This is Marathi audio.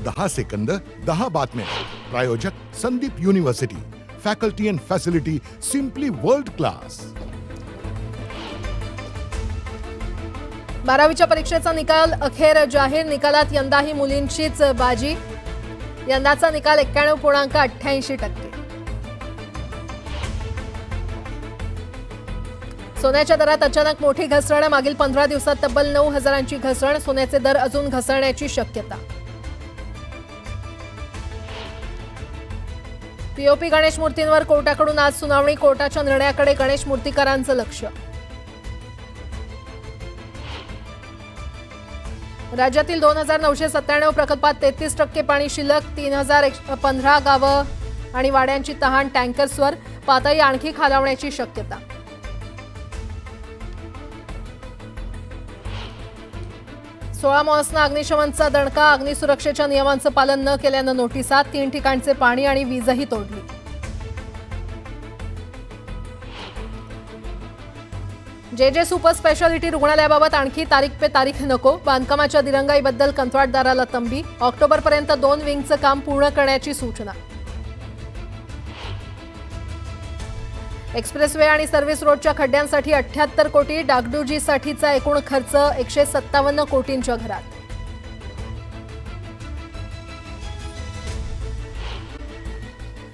10 सेकंद 10 बातम्या. प्रायोजक Sandip university. Faculty and facility simply world class. 12वीच्या परीक्षेचा निकाल अखेर जाहीर. निकालात यंदाही मुलींचीच बाजी. यंदाचा निकाल 91.88%. सोन्याच्या दरात अचानक मोठी घसरण. मागील 15 दिवसात तब्बल 9,000ची घसरण. सोन्याचे दर अजून घसरण्याची शक्यता. पीओपी गणेश मूर्तींवर कोर्टाकडून आज सुनावणी. कोर्टाच्या निर्णयाकडे गणेश मूर्तीकारांचं लक्ष. राज्यातील 2,997 प्रकल्पात 33% पाणी शिल्लक. 3,015 गावं आणि वाड्यांची तहान. टँकर्सवर पातळी आणखी खालावण्याची शक्यता. सोळा मॉल्सना अग्निशमनचा दणका. अग्निसुरक्षेच्या नियमांचं पालन न केल्यानं नोटिसा. 3 ठिकाणचे पाणी आणि वीजही तोडली. जे सुपर स्पेशालिटी रुग्णालयाबाबत आणखी तारीख पे तारीख नको. बांधकामाच्या दिरंगाईबद्दल कंत्राटदाराला तंबी. ऑक्टोबरपर्यंत 2 विंगचं काम पूर्ण करण्याची सूचना. एक्सप्रेसवे आणि सर्व्हिस रोडच्या खड्ड्यांसाठी 78 कोटी. डागडुजीसाठीचा एकूण खर्च 157 कोटींच्या घरात.